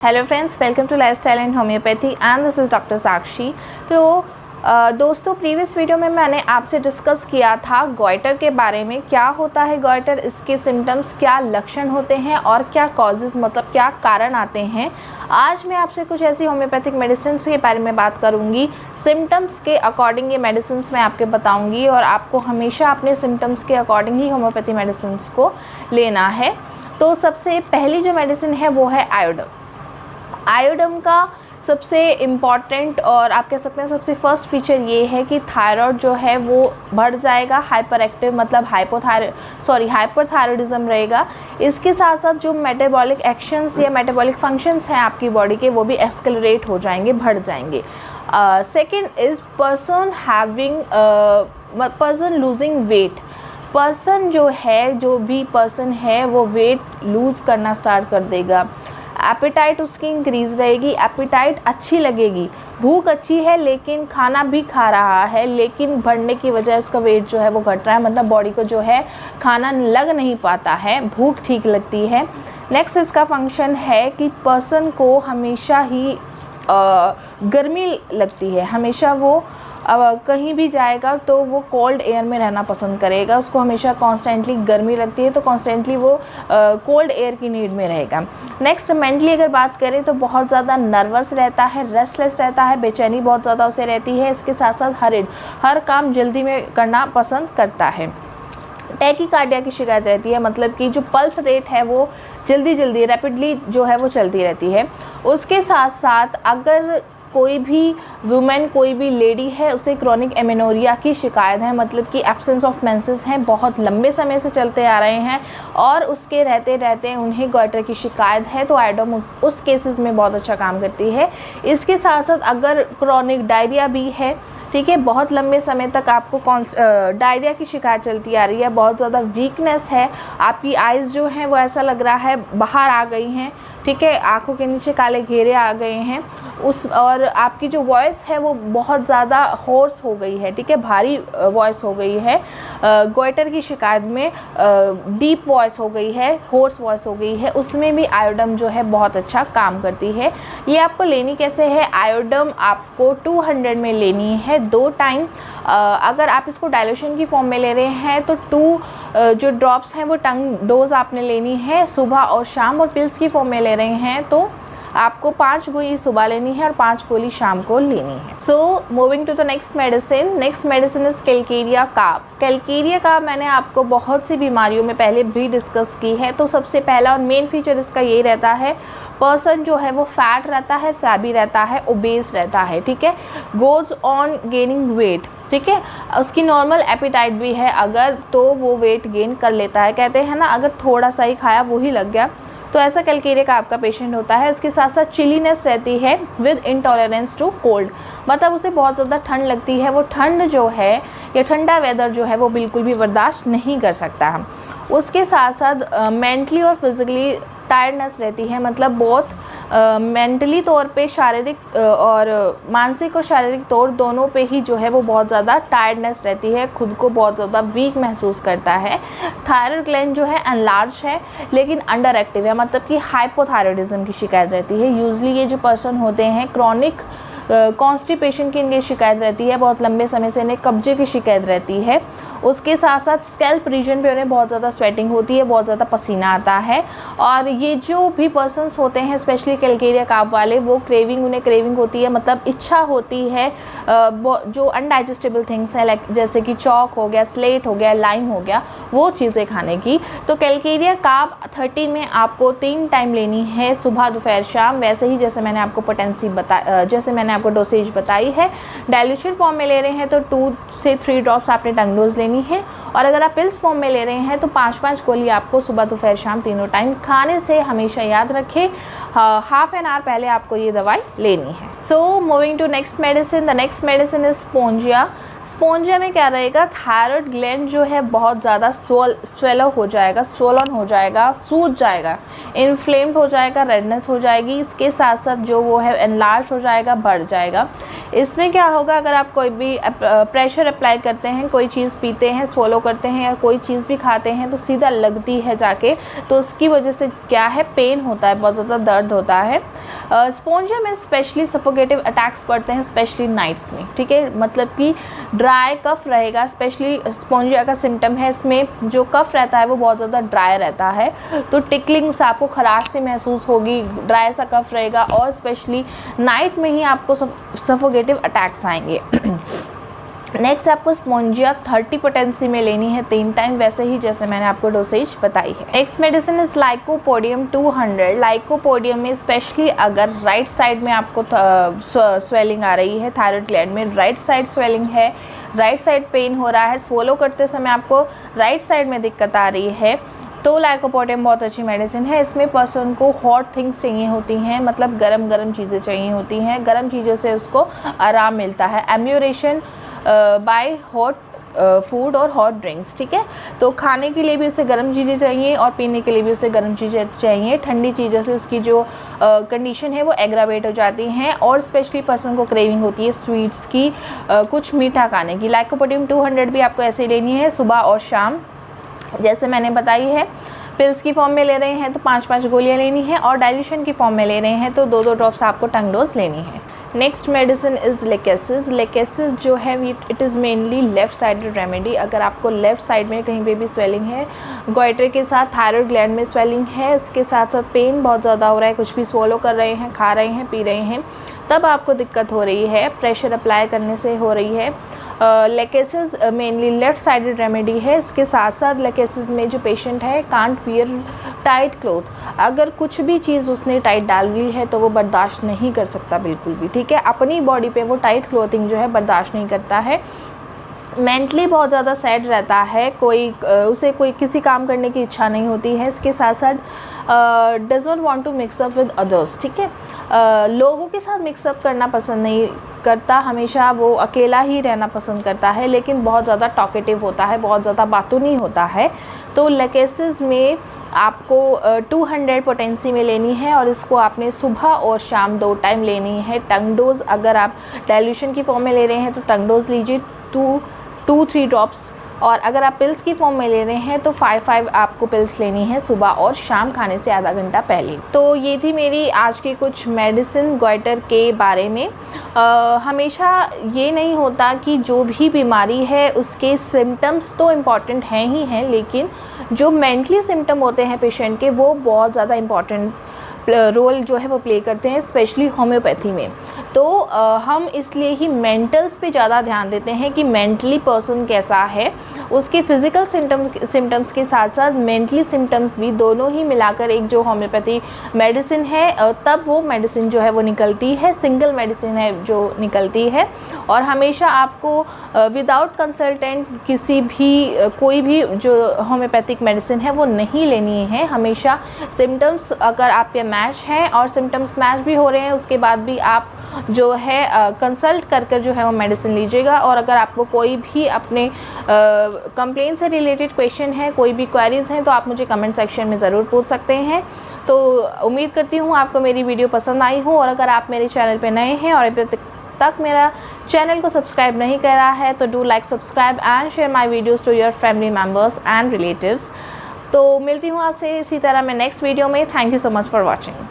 Hello friends, welcome to lifestyle and homeopathy and this is doctor Sakshi. तो दोस्तों, previous video में मैंने आपसे डिस्कस किया था गॉइटर के बारे में। क्या होता है गॉइटर, इसके सिम्टम्स, क्या लक्षण होते हैं और क्या कॉजेज़ मतलब क्या कारण आते हैं। आज मैं आपसे कुछ ऐसी होम्योपैथिक मेडिसिन के बारे में बात करूंगी। सिम्टम्स के अकॉर्डिंग ये मेडिसिन मैं आपके बताऊंगी और आपको हमेशा अपने सिम्टम्स के अकॉर्डिंग ही होम्योपैथी मेडिसिन को लेना है। तो सबसे पहली जो मेडिसिन है वो है आयोडम। आयोडम का सबसे इम्पॉर्टेंट और आप कह सकते हैं सबसे फर्स्ट फीचर ये है कि थायराइड जो है वो बढ़ जाएगा, हाइपर एक्टिव मतलब हाइपरथायरॉयडिज्म रहेगा। इसके साथ साथ जो मेटाबॉलिक एक्शंस या मेटाबॉलिक फंक्शंस हैं आपकी बॉडी के, वो भी एक्सकलरेट हो जाएंगे, बढ़ जाएंगे। Second is person losing weight. Person जो भी पर्सन है वो वेट लूज़ करना स्टार्ट कर देगा। एपेटाइट उसकी इंक्रीज़ रहेगी, एपेटाइट अच्छी लगेगी, भूख अच्छी है लेकिन खाना भी खा रहा है लेकिन बढ़ने की वजह उसका वेट जो है वो घट रहा है, मतलब बॉडी को जो है खाना लग नहीं पाता है, भूख ठीक लगती है। नेक्स्ट इसका फंक्शन है कि पर्सन को हमेशा ही गर्मी लगती है, हमेशा वो कहीं भी जाएगा तो वो कोल्ड एयर में रहना पसंद करेगा, उसको हमेशा कॉन्स्टेंटली गर्मी लगती है तो कॉन्स्टेंटली वो कोल्ड एयर की नीड में रहेगा। नेक्स्ट मेंटली अगर बात करें तो बहुत ज़्यादा नर्वस रहता है, रेस्टलेस रहता है, बेचैनी बहुत ज़्यादा उसे रहती है। इसके साथ साथ हर काम जल्दी में करना पसंद करता है। टैकीकार्डिया की शिकायत रहती है, मतलब कि जो पल्स रेट है वो जल्दी रैपिडली जो है वो चलती रहती है। उसके साथ साथ अगर कोई भी वुमेन, कोई भी लेडी है, उसे क्रॉनिक एमेनोरिया की शिकायत है, मतलब कि एब्सेंस ऑफ मेंसेस हैं, बहुत लंबे समय से चलते आ रहे हैं और उसके रहते रहते उन्हें गॉइटर की शिकायत है, तो आयोडम उस केसेस में बहुत अच्छा काम करती है। इसके साथ साथ अगर क्रॉनिक डायरिया भी है, ठीक है, बहुत लंबे समय तक आपको डायरिया की शिकायत चलती आ रही है, बहुत ज़्यादा वीकनेस है, आपकी आइज़ जो हैं वो ऐसा लग रहा है बाहर आ गई हैं, ठीक है, आँखों के नीचे काले घेरे आ गए हैं, और आपकी जो वॉइस है वो बहुत ज़्यादा होर्स हो गई है, ठीक है, भारी वॉइस हो गई है। गॉइटर की शिकायत में डीप वॉइस हो गई है, होर्स वॉइस हो गई है, उसमें भी आयोडम जो है बहुत अच्छा काम करती है। ये आपको लेनी कैसे है? आयोडम आपको 200 में लेनी है 2 टाइम। अगर आप इसको डाइल्यूशन की फॉर्म में ले रहे हैं तो 2 जो ड्रॉप्स हैं वो टंग डोज आपने लेनी है सुबह और शाम, और पिल्स की फॉर्म में ले रहे हैं तो आपको 5 गोली सुबह लेनी है और 5 गोली शाम को लेनी है। So moving to the next medicine is calcarea carb. Calcarea carb मैंने आपको बहुत सी बीमारियों में पहले भी डिस्कस की है। तो सबसे पहला और मेन फीचर इसका यही रहता है, पर्सन जो है वो फैट रहता है, फ्लैबी रहता है, ओबेस रहता है, ठीक है, गोज़ ऑन गेनिंग वेट, ठीक है, उसकी नॉर्मल एपिटाइट भी है अगर, तो वो वेट गेन कर लेता है। कहते हैं ना, अगर थोड़ा सा ही खाया वो ही लग गया, तो ऐसा कैलकेरिया का आपका पेशेंट होता है। इसके साथ साथ चिलीनेस रहती है विद इंटॉलरेंस टू कोल्ड, मतलब उसे बहुत ज़्यादा ठंड लगती है, वो ठंड जो है या ठंडा वेदर जो है वो बिल्कुल भी बर्दाश्त नहीं कर सकता है। उसके साथ साथ मेंटली और फिज़िकली टायर्डनेस रहती है, मतलब बहुत मेंटली तौर पे, शारीरिक और मानसिक और शारीरिक तौर दोनों पे ही जो है वो बहुत ज़्यादा टायर्डनेस रहती है, खुद को बहुत ज़्यादा वीक महसूस करता है। थायराइड ग्लैंड जो है एनलार्ज है लेकिन अंडर एक्टिव है, मतलब कि हाइपोथायरॉयडिज्म की शिकायत रहती है। यूजली ये जो पर्सन होते हैं क्रॉनिक कॉन्स्टिपेशन की इनकी शिकायत रहती है, बहुत लंबे समय से इन्हें कब्जे की शिकायत रहती है। उसके साथ साथ स्कैल्प रीजन पे उन्हें बहुत ज़्यादा स्वेटिंग होती है, बहुत ज़्यादा पसीना आता है। और ये जो भी पर्सन्स होते हैं स्पेशली कैलकेरिया कार्ब वाले, वो उन्हें क्रेविंग होती है, मतलब इच्छा होती है जो अनडाइजेस्टेबल थिंग्स हैं, लाइक जैसे कि चॉक हो गया, स्लेट हो गया, लाइम हो गया, वो चीज़ें खाने की। तो कैलकेरिया कार्ब 30 में आपको 3 टाइम लेनी है, सुबह दोपहर शाम, वैसे ही जैसे मैंने आपको जैसे मैंने आपको डोसेज बताई है। डाइल्यूशन फॉर्म में ले रहे हैं तो 2 से 3 ड्रॉप्स आपने टंग डोज लेनी है, और अगर आप पिल्स फॉर्म में ले रहे हैं तो 5-5 गोली आपको सुबह दोपहर शाम तीनों टाइम खाने से हमेशा याद रखें हाफ एन आवर पहले आपको ये दवाई लेनी है। So moving to next medicine, the next medicine is spongia. Spongia में क्या रहेगा, थायराइड ग्लैंड जो है बहुत ज़्यादा स्वेलो हो जाएगा, स्वोलन हो जाएगा, सूज जाएगा, इन्फ्लेम्ड हो जाएगा, रेडनेस हो जाएगी। इसके साथ साथ जो वो है एनलार्ज हो जाएगा, बढ़ जाएगा। इसमें क्या होगा, अगर आप कोई भी प्रेशर अप्लाई करते हैं, कोई चीज़ पीते हैं, swallow करते हैं या कोई चीज़ भी खाते हैं तो सीधा लगती है जाके, तो उसकी वजह से क्या है, पेन होता है, बहुत ज़्यादा दर्द होता है। स्पोंजिया में स्पेशली सफोकेटिव अटैक्स पड़ते हैं, स्पेशली नाइट्स में, ठीक है। मतलब कि ड्राई कफ रहेगा, स्पेशली स्पोंजिया का सिम्टम है, इसमें जो कफ रहता है वो बहुत ज़्यादा ड्राई रहता है, तो टिकलिंग से आपको खराश सी महसूस होगी, ड्राई सा कफ रहेगा और स्पेशली नाइट में ही आपको सफोकेटिव अटैक्स आएंगे। नेक्स्ट आपको स्पोंजिया 30 पोटेंसी में लेनी है 3 टाइम, वैसे ही जैसे मैंने आपको डोसेज बताई है। Next medicine is lycopodium 200। Lycopodium में स्पेशली अगर राइट साइड में आपको स्वेलिंग आ रही है, थायराइड ग्लैंड में राइट साइड स्वेलिंग है, राइट साइड पेन हो रहा है, स्वोलो करते समय आपको राइट साइड में दिक्कत आ रही है, तो लाइकोपोडियम बहुत अच्छी मेडिसिन है। इसमें पर्सन को हॉट थिंग्स चाहिए होती हैं, मतलब गरम गरम चीज़ें चाहिए होती हैं, गरम चीज़ों से उसको आराम मिलता है। एम्यूरेशन बाय हॉट फूड और हॉट ड्रिंक्स, ठीक है। तो खाने के लिए भी उसे गर्म चीज़ें चाहिए और पीने के लिए भी उसे गर्म चीज़ें चाहिए। ठंडी चीज़ों से उसकी जो कंडीशन है वो एग्रावेट हो जाती हैं और स्पेशली पर्सन को क्रेविंग होती है स्वीट्स की, कुछ मीठा खाने की। लाइकोपोडियम 200 भी आपको ऐसे लेनी है सुबह और शाम, जैसे मैंने बताई है। पिल्स की फॉर्म में ले रहे हैं तो 5-5 गोलियाँ लेनी है और डाइल्यूशन की फॉर्म में ले रहे हैं तो 2-2 ड्रॉप्स आपको टंग डोज लेनी है। Next medicine is lachesis. Lachesis जो है it is mainly left sided remedy. अगर आपको लेफ़्ट साइड में कहीं पे भी स्वेलिंग है, गोइटर के साथ थायराइड ग्लैंड में स्वेलिंग है, उसके साथ साथ पेन बहुत ज़्यादा हो रहा है, कुछ भी स्वॉलो कर रहे हैं, खा रहे हैं, पी रहे हैं, तब आपको दिक्कत हो रही है, प्रेशर अप्लाई करने से हो रही है। Lachesis mainly left sided remedy है। इसके साथ साथ लेकेसिस में जो पेशेंट है कांट वियर टाइट क्लोथ, अगर कुछ भी चीज़ उसने टाइट डाल ली है तो वो बर्दाश्त नहीं कर सकता बिल्कुल भी, ठीक है। अपनी बॉडी पे वो टाइट क्लोथिंग जो है बर्दाश्त नहीं करता है। मेंटली बहुत ज़्यादा सैड रहता है, उसे कोई किसी काम करने की इच्छा नहीं होती है। इसके साथ साथ does not want to mix up with others, ठीक है। लोगों के साथ मिक्सअप करना पसंद नहीं करता, हमेशा वो अकेला ही रहना पसंद करता है, लेकिन बहुत ज़्यादा टॉकेटिव होता है, बहुत ज़्यादा बातूनी होता है। तो लेकेसिस में आपको 200 पोटेंसी में लेनी है और इसको आपने सुबह और शाम 2 टाइम लेनी है। टंग डोज अगर आप डाइल्यूशन की फॉर्म में ले रहे हैं तो टंग डोज लीजिए 2-3 ड्रॉप्स, और अगर आप पिल्स की फॉर्म में ले रहे हैं तो 5 आपको पिल्स लेनी है सुबह और शाम खाने से आधा घंटा पहले। तो ये थी मेरी आज की कुछ मेडिसिन गोइटर के बारे में। हमेशा ये नहीं होता कि जो भी बीमारी है उसके सिम्टम्स तो इम्पॉर्टेंट हैं ही हैं, लेकिन जो मेंटली सिम्टम होते हैं पेशेंट के वो बहुत ज़्यादा इम्पॉर्टेंट रोल जो है वो प्ले करते हैं, स्पेशली होम्योपैथी में। तो हम इसलिए ही मेंटल्स पे ज़्यादा ध्यान देते हैं कि मेंटली पर्सन कैसा है, उसके फिज़िकल सिम्टम्स के साथ साथ मेंटली सिम्टम्स भी दोनों ही मिलाकर एक जो होम्योपैथी मेडिसिन है तब वो मेडिसिन जो है वो निकलती है, सिंगल मेडिसिन है जो निकलती है। और हमेशा आपको विदाउट कंसल्टेंट किसी भी कोई भी जो होम्योपैथिक मेडिसिन है वो नहीं लेनी है। हमेशा सिम्टम्स अगर आपके मैच हैं और सिम्टम्स मैच भी हो रहे हैं उसके बाद भी आप जो है कंसल्ट कर जो है वो मेडिसिन लीजिएगा। और अगर आपको कोई भी अपने कंप्लेन से रिलेटेड क्वेश्चन है, कोई भी क्वेरीज़ हैं तो आप मुझे कमेंट सेक्शन में ज़रूर पूछ सकते हैं। तो उम्मीद करती हूँ आपको मेरी वीडियो पसंद आई हो, और अगर आप मेरे चैनल पे नए हैं और अभी तक मेरा चैनल को सब्सक्राइब नहीं करा है तो do like, subscribe and share my videos to your family members and relatives. तो मिलती हूँ आपसे इसी तरह मैं नेक्स्ट वीडियो में। Thank you so much for watching.